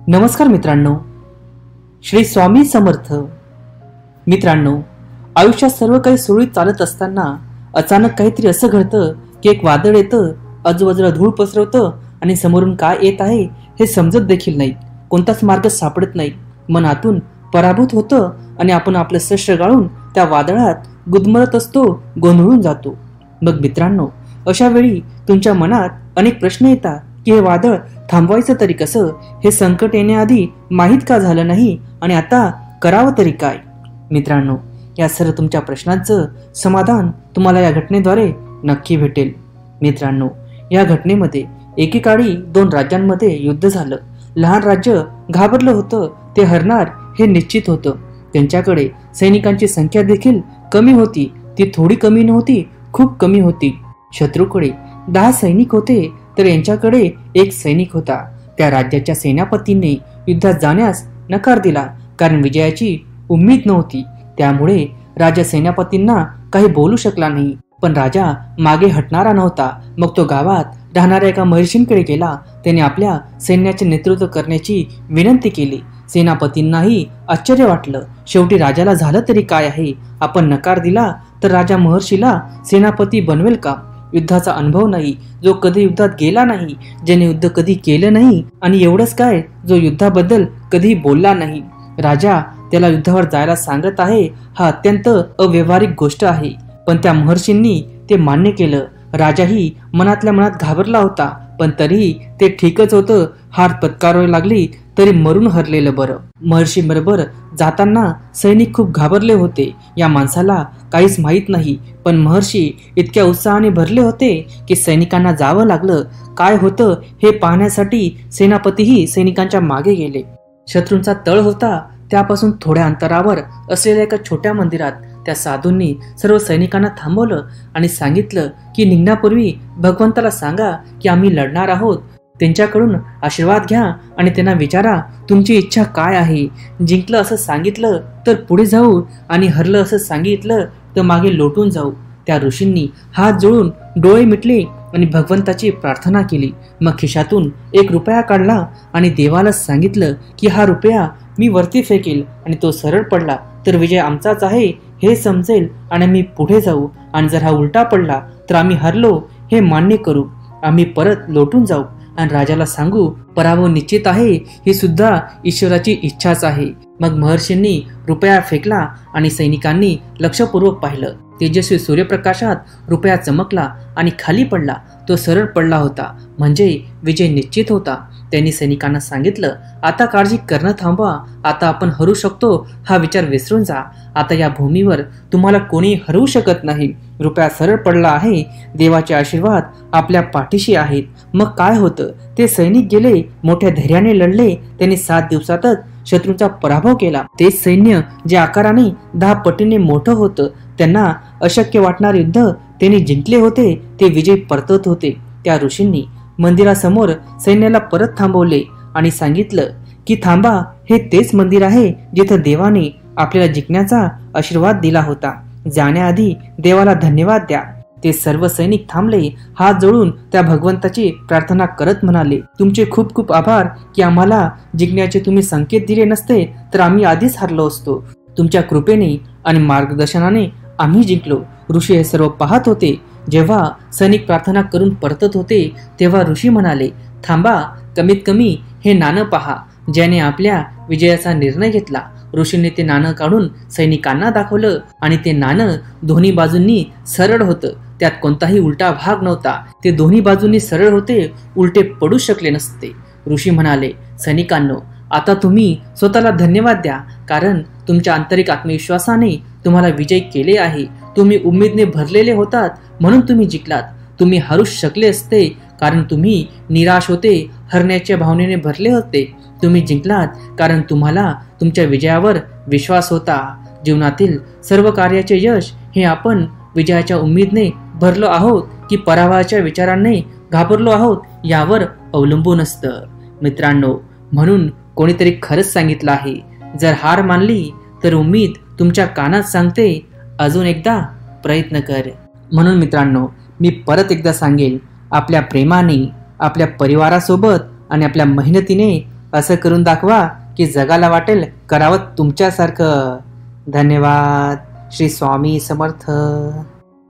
नमस्कार मित्रांनो, श्री स्वामी समर्थ. मित्रांनो, आयुष्यात सर्व काही सुरळीत चालत असताना अचानक काहीतरी असं घडतं की एक वादळ येतं, आजूबाजूला धूळ पसरवतं आणि समोरून काय येत आहे हे समजत देखील नाही. कोणताच मार्ग सापडत नाही. मन आतून पराभूत होतं आणि आपण आपलं शस्त्र गाळून त्या वादळात गुदमरत असतो, गोंधळून जातो. मग मित्रांनो, अशा वेळी तुमच्या मनात अनेक प्रश्न येतात की हे वादळ थांबवायचं तरी कसं, हे संकट येण्याआधी माहीत का झालं नाही आणि आता करावं तरी काय. मित्रांनो, या सर्व तुमच्या प्रश्नांचं समाधान तुम्हाला या घटनेद्वारे नक्की भेटेल. मित्रांनो, या घटनेमध्ये एकेकाळी 2 राज्यांमध्ये युद्ध झालं. लहान राज्य घाबरलं होतं, ते हरणार हे निश्चित होतं. त्यांच्याकडे सैनिकांची संख्या देखील कमी होती. ती थोडी कमी नव्हती, खूप कमी होती. शत्रूकडे 10 सैनिक होते तर यांच्याकडे 1 सैनिक होता. त्या राज्याच्या सेनापतींनी युद्धात जाण्यास नकार दिला, कारण विजयाची उम्मीद नव्हती. त्यामुळे राजा सेनापतींना काही बोलू शकला नाही. पण राजा मागे हटणारा नव्हता. मग तो गावात राहणाऱ्या एका महर्षींकडे गेला. त्याने आपल्या सैन्याचे नेतृत्व करण्याची विनंती केली. सेनापतींनाही आश्चर्य वाटलं. शेवटी राजाला झालं तरी काय आहे, आपण नकार दिला तर राजा महर्षीला सेनापती बनवेल का? युद्धाचा अनुभव नाही, जो कधी युद्धात गेला नाही, ज्याने युद्ध कधी केलं नाही, आणि एवढंच काय, जो युद्धाबद्दल कधी बोलला नाही. राजा त्याला युद्धावर जायला सांगत आहे. हा अत्यंत अव्यवहारिक गोष्ट आहे. पण त्या महर्षींनी ते मान्य केलं. राजाही मनातल्या मनात घाबरला होता, पण तरीही ते ठीकच होतं. हार पत्करावी लागली तरी मरून हरलेलं बरं. महर्षी बरोबर जाताना सैनिक खूप घाबरले होते. या माणसाला काहीच माहीत नाही, पण महर्षी इतक्या उत्साहाने भरले होते की सैनिकांना जावं लागलं. काय होतं हे पाहण्यासाठी सेनापतीही सैनिकांच्या मागे गेले. शत्रूंचा तळ होता त्यापासून थोड्या अंतरावर असलेल्या एका छोट्या मंदिरात त्या साधूंनी सर्व सैनिकांना थांबवलं आणि सांगितलं की निघण्यापूर्वी भगवंताला सांगा की आम्ही लढणार आहोत. त्यांच्याकडून आशीर्वाद घ्या आणि त्यांना विचारा तुमची इच्छा काय आहे. जिंकलं असं सांगितलं तर पुढे जाऊ, आणि हरलं असं सांगितलं तर मागे लोटून जाऊ. त्या ऋषींनी हात जोडून डोळे मिटले आणि भगवंताची प्रार्थना केली. मग खिशातून 1 रुपया काढला आणि देवाला सांगितलं की हा रुपया मी वरती फेकेल, आणि तो सरळ पडला तर विजय आमचाच आहे हे समजेल आणि आम्ही पुढे जाऊ, आणि जर हा उलटा पडला तर आम्ही हरलो हे मान्य करू. आम्ही परत लोटून जाऊ आणि राजाला सांगू पराभव निश्चित आहे, ही सुद्धा ईश्वराची इच्छाच आहे. मग महर्षींनी रुपया फेकला आणि सैनिकांनी लक्षपूर्वक पाहिलं. तेजस्वी सूर्यप्रकाशात रुपया चमकला आणि खाली पडला. तो सरळ पडला होता, म्हणजे विजय निश्चित होता. त्यांनी सैनिकांना सांगितलं, आता काळजी करणं थांबवा. आता आपण हरू शकतो हा विचार विसरून जा. आता या भूमीवर तुम्हाला कोणी हरवू शकत नाही. रुपया सरळ पडला आहे. देवाचे आशीर्वाद आपल्या पाठीशी आहेत. मग काय होतं, ते सैनिक गेले, मोठ्या धैर्याने लढले. त्यांनी 7 दिवसातच शत्रूंचा पराभव केला. ते सैन्य जे आकाराने 10 पटीने मोठं होतं, त्यांना अशक्य वाटणारे युद्ध त्यांनी जिंकले होते. ते विजय परतत होते. त्या ऋषींनी मंदिरासमोर सैन्याला परत थांबवले आणि सांगितलं की थांबा, हे तेच मंदिर आहे जिथं देवाने आपल्याला जिंकण्याचा आशीर्वाद दिला होता. जाण्याआधी देवाला धन्यवाद द्या. ते सर्व सैनिक थांबले. हात जोडून त्या भगवंताची प्रार्थना करत म्हणाले, तुमचे खूप खूप आभार की आम्हाला जिंकण्याचे तुम्ही संकेत दिले नसते तर आम्ही आधीच हरलो असतो. तुमच्या कृपेने आणि मार्गदर्शनाने आम्ही जिंकलो. ऋषी हे सर्व पाहत होते. जेव्हा सैनिक प्रार्थना करून परतत होते तेव्हा ऋषी म्हणाले, थांबा, कमीत कमी हे नाणं पहा ज्याने आपल्या विजयाचा निर्णय घेतला. ऋषींनी ते नाणं काढून सैनिकांना दाखवलं आणि ते नाणं दोन्ही बाजूंनी सरळ होतं. त्यात कोणताही उलटा भाग नव्हता. ते दोन्ही बाजूंनी सरळ होते, उलटे पडू शकले नसते. ऋषी म्हणाले, सैनिकांनो, आता तुम्ही स्वतःला धन्यवाद द्या, कारण तुमच्या आंतरिक आत्मविश्वासाने तुम्हाला विजय केले आहे. तुम्ही उमेदने भरलेले होतात म्हणून तुम्ही जिंकलात. तुम्ही हरू शकले असते कारण तुम्ही निराश होते, हरण्याच्या भावनेने भरले होते. तुम्ही जिंकलात कारण तुम्हाला तुमच्या विजयावर विश्वास होता. जीवनातील सर्व कार्याचे यश हे आपण विजयाच्या उमेदने भरलो आहोत की पराभवाच्या विचारांनी घाबरलो आहोत यावर अवलंबून असतं. मित्रांनो, म्हणून कोणीतरी खरंच सांगितलं आहे, जर हार मानली तर उम्मीद तुमच्या कानात सांगते, अजून एकदा प्रयत्न कर. म्हणून मित्रांनो, मी परत एकदा सांगेल, आपल्या प्रेमाने, आपल्या परिवारासोबत आणि आपल्या मेहनतीने असं करून दाखवा की जगाला वाटेल करावं तुमच्यासारखं. धन्यवाद. श्री स्वामी समर्थ.